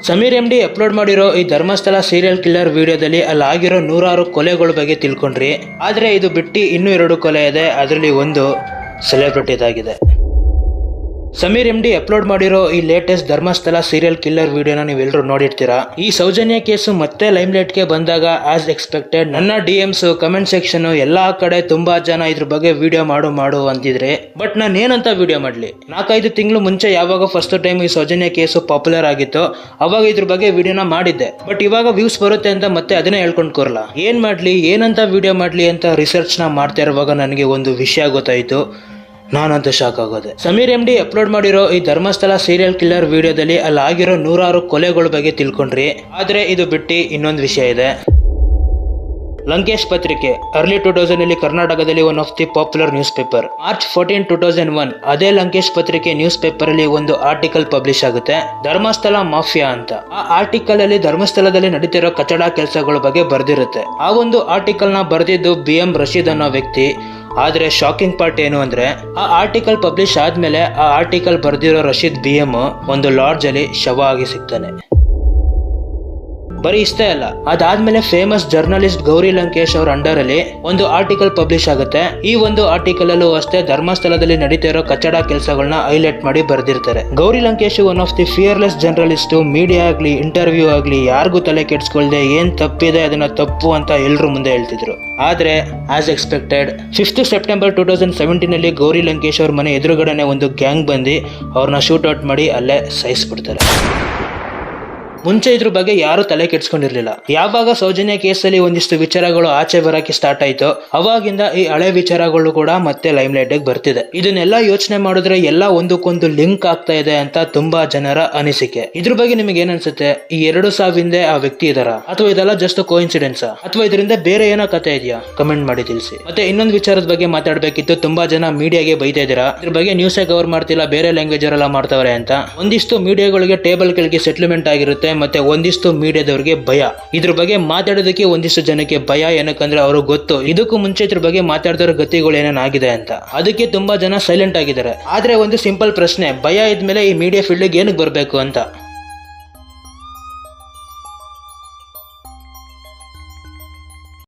Sameer MD upload ಮಾಡಿರೋ ಈ Dharmasthala serial killer ವಿಡಿಯೋದಲ್ಲಿ ಅಲ್ಲಾಗಿರೋ 100 ಕೊಲೆಗಳ ಬಗ್ಗೆ ತಿಳ್ಕೊಂಡ್ರಿ. ಆದ್ರೆ ಇದು ಬಿಟ್ಟು ಇನ್ನೂ 2 ಕೊಲೆ ಇದೆ, ಅದರಲ್ಲಿ ಒಂದು ಸೆಲೆಬ್ರಿಟಿದಾಗಿದೆ. ಸಮೀರ್ MD ಅಪ್ಲೋಡ್ ಮಾಡಿರೋ ಈ ಲೇಟೆಸ್ಟ್ ಧರ್ಮಸ್ಥಳ ಸೀರಿಯಲ್ ಕಿಲ್ಲರ್ ವಿಡಿಯೋನ ನೀವೆಲ್ಲರೂ ನೋಡಿರ್ತೀರಾ. ಈ ಸೌಜನ್ಯ ಕೇಸು ಮತ್ತೆ ಲೈಮ್ಲೈಟ್ಗೆ ಬಂದಾಗ ಆಸ್ ಎಕ್ಸ್ಪೆಕ್ಟೆಡ್ ನನ್ನ DMs ಕಮೆಂಟ್ ಸೆಕ್ಷನ್ ಎಲ್ಲಾ ಕಡೆ ತುಂಬಾ ಜನ ಇದ್ರ ಬಗ್ಗೆ ವಿಡಿಯೋ ಮಾಡು ಅಂತಿದ್ರೆ. ಬಟ್ ನಾನು ಏನಂತ ವಿಡಿಯೋ ಮಾಡ್ಲಿ? 4-5 ತಿಂಗಳು ಮುಂಚೆ ಯಾವಾಗ ಫಸ್ಟ್ ಟೈಮ್ ಈ ಸೌಜನ್ಯ ಕೇಸು ಪಾಪ್ಯುಲರ್ ಆಗಿತ್ತು ಅವಾಗ ಇದ್ರ ಬಗ್ಗೆ ವಿಡಿಯೋನ ಮಾಡಿದ್ದೆ. ಬಟ್ ಇವಾಗ ವ್ಯೂಸ್ ಬರುತ್ತೆ ಅಂತ ಮತ್ತೆ ಅದನ್ನೇ ಹೇಳ್ಕೊಂಡ್ ಕೂರಲ್ಲ. ಏನ್ ಮಾಡ್ಲಿ, ಏನಂತ ವಿಡಿಯೋ ಮಾಡ್ಲಿ ಅಂತ ರಿಸರ್ಚ್ ನ ಮಾಡ್ತಾ ಇರುವಾಗ ನನಗೆ ಒಂದು ವಿಷಯ ಗೊತ್ತಾಯ್ತು. ನಾನಂತೂ ಶಾಕ್ ಆಗೋದೆ. ಸಮೀರ್ MD ಅಪ್ಲೋಡ್ ಮಾಡಿರೋ ಈ ಧರ್ಮಸ್ಥಳ ಸೀರಿಯಲ್ ಕಿಲ್ಲರ್ ವಿಡಿಯೋದಲ್ಲಿ ಅಲ್ಲಾಗಿರೋ 100 ಕೊಲೆಗಳ ಬಗ್ಗೆ ತಿಳ್ಕೊಂಡ್ರಿ. ಆದ್ರೆ ಇದು ಬಿಟ್ಟು ಇನ್ನೊಂದು ವಿಷಯ ಇದೆ. ಲಂಕೇಶ್ ಪತ್ರಿಕೆ ಅರ್ಲಿ 2000 ಅಲ್ಲಿ ಕರ್ನಾಟಕದಲ್ಲಿ one of the popular news paper. March 14, 2001 ಅದೇ ಲಂಕೇಶ್ ಪತ್ರಿಕೆ ನ್ಯೂಸ್ ಪೇಪರ್ ಅಲ್ಲಿ ಒಂದು ಆರ್ಟಿಕಲ್ ಪಬ್ಲಿಷ್ ಆಗುತ್ತೆ, ಧರ್ಮಸ್ಥಳ ಮಾಫಿಯಾ ಅಂತ. ಆ ಆರ್ಟಿಕಲ್ ಅಲ್ಲಿ ಧರ್ಮಸ್ಥಳದಲ್ಲಿ ನಡೀತಿರೋ ಕಚಡ ಕೆಲಸಗಳ ಬಗ್ಗೆ ಬರ್ದಿರುತ್ತೆ. ಆ ಒಂದು ಆರ್ಟಿಕಲ್ ನ ಬರ್ದಿದ್ದು BM ರಶೀದ್ ಅನ್ನೋ ವ್ಯಕ್ತಿ. ಆದ್ರೆ ಶಾಕಿಂಗ್ ಪಾರ್ಟ್ ಏನು ಅಂದ್ರೆ, ಆ ಆರ್ಟಿಕಲ್ ಪಬ್ಲಿಷ್ ಆದ್ಮೇಲೆ ಆ ಆರ್ಟಿಕಲ್ ಬರ್ದಿರೋ ರಶೀದ್ BM ಒಂದು ಲಾಡ್ಜ್ ಅಲ್ಲಿ ಶವ ಆಗಿ ಸಿಗ್ತಾನೆ. ಬರೀ ಇಷ್ಟೇ ಅಲ್ಲ, ಅದಾದ್ಮೇಲೆ ಫೇಮಸ್ ಜರ್ನಲಿಸ್ಟ್ ಗೌರಿ ಲಂಕೇಶ್ ಅವ್ರ ಅಂಡರ್ ಅಲ್ಲಿ ಒಂದು ಆರ್ಟಿಕಲ್ ಪಬ್ಲಿಷ್ ಆಗುತ್ತೆ. ಈ ಒಂದು ಆರ್ಟಿಕಲ್ ಅಲ್ಲೂ ಅಷ್ಟೇ ಧರ್ಮಸ್ಥಳದಲ್ಲಿ ನಡೀತಾ ಇರೋ ಕಚಡ ಕೆಲಸಗಳನ್ನ ಹೈಲೈಟ್ ಮಾಡಿ ಬರ್ದಿರ್ತಾರೆ. Gauri Lankesh one of the fearless journalist. Media ಆಗ್ಲಿ ಇಂಟರ್ವ್ಯೂ ಆಗ್ಲಿ ಯಾರಿಗೂ ತಲೆ ಕೆಡ್ಸ್ಕೊಳ್ದೆ ಏನ್ ತಪ್ಪಿದೆ ಅದನ್ನ ತಪ್ಪು ಅಂತ ಎಲ್ರು ಮುಂದೆ ಹೇಳ್ತಿದ್ರು. ಆದ್ರೆ ಆಸ್ ಎಕ್ಸ್ಪೆಕ್ಟೆಡ್ 5th ಸೆಪ್ಟೆಂಬರ್ 2017 ಅಲ್ಲಿ ಗೌರಿ ಲಂಕೇಶ್ ಅವ್ರ ಮನೆ ಎದುರುಗಡೆನೆ ಒಂದು ಗ್ಯಾಂಗ್ ಬಂದು ಅವ್ರನ್ನ ಶೂಟ್ ಔಟ್ ಮಾಡಿ ಅಲ್ಲೇ ಸಾಯಿಸ್ಬಿಡ್ತಾರೆ. ಮುಂಚೆ ಇದ್ರ ಬಗ್ಗೆ ಯಾರು ತಲೆ ಕೆಡ್ಸ್ಕೊಂಡಿರ್ಲಿಲ್ಲ. ಯಾವಾಗ ಸೌಜನ್ಯ ಕೇಸಲ್ಲಿ ಒಂದಿಷ್ಟು ವಿಚಾರಗಳು ಆಚೆ ಬರಕ್ಕೆ ಸ್ಟಾರ್ಟ್ ಆಯ್ತು ಅವಾಗಿಂದ ಈ ಹಳೆ ವಿಚಾರಗಳು ಕೂಡ ಮತ್ತೆ ಲೈಮ್ ಲೈಟ್ ಬರ್ತಿದೆ. ಇದನ್ನೆಲ್ಲ ಯೋಚನೆ ಮಾಡಿದ್ರೆ ಎಲ್ಲ ಒಂದಕ್ಕೊಂದು ಲಿಂಕ್ ಆಗ್ತಾ ಇದೆ ಅಂತ ತುಂಬಾ ಜನರ ಅನಿಸಿಕೆ. ಇದ್ರ ಬಗ್ಗೆ ನಿಮಗೆ ಏನ್ ಅನ್ಸುತ್ತೆ? ಈ 2 ಸಾವಿಂದೆ ಆ ವ್ಯಕ್ತಿ ಇದಾರ, ಅಥವಾ ಇದೆಲ್ಲ ಜಸ್ಟ್ ಕೋಇನ್ಸಿಡೆನ್ಸ್, ಅಥವಾ ಇದರಿಂದ ಬೇರೆ ಏನೋ ಕತೆ ಇದೆಯಾ? ಕಮೆಂಟ್ ಮಾಡಿ ತಿಳಿಸಿ. ಮತ್ತೆ ಇನ್ನೊಂದು ವಿಚಾರದ ಬಗ್ಗೆ ಮಾತಾಡ್ಬೇಕಿತ್ತು. ತುಂಬಾ ಜನ ಮೀಡಿಯಾಗೆ ಬೈತಾ ಇದ್ದೀರಾ, ಇದ್ರ ಬಗ್ಗೆ ನ್ಯೂಸೇ ಕವರ್ ಮಾಡ್ತಿಲ್ಲ, ಬೇರೆ ಲ್ಯಾಂಗ್ವೇಜ್ ಅವರೆಲ್ಲ ಮಾಡ್ತಾವ್ರೆ ಅಂತ. ಒಂದಿಷ್ಟು ಮೀಡಿಯಾಗಳಿಗೆ ಟೇಬಲ್ ಕೆಳಗೆ ಸೆಟ್ಲ್ಮೆಂಟ್ ಆಗಿರುತ್ತೆ, ಮತ್ತೆ ಒಂದಿಷ್ಟು ಮೀಡಿಯಾದವ್ರಿಗೆ ಭಯ. ಇದ್ರ ಬಗ್ಗೆ ಮಾತಾಡೋದಕ್ಕೆ ಒಂದಿಷ್ಟು ಜನಕ್ಕೆ ಭಯ. ಏನಕ್ಕಂದ್ರೆ ಅವರು ಗೊತ್ತು ಇದಕ್ಕೂ ಮುಂಚೆ ಇದ್ರ ಬಗ್ಗೆ ಮಾತಾಡಿದವ್ರ ಗತಿಗಳು ಏನೇನಾಗಿದೆ ಅಂತ. ಅದಕ್ಕೆ ತುಂಬಾ ಜನ ಸೈಲೆಂಟ್ ಆಗಿದ್ದಾರೆ. ಆದ್ರೆ ಒಂದು ಸಿಂಪಲ್ ಪ್ರಶ್ನೆ, ಭಯ ಇದ್ಮೇಲೆ ಈ ಮೀಡಿಯಾ ಫೀಲ್ಡ್ ಏನಕ್ಕೆ ಬರ್ಬೇಕು ಅಂತ.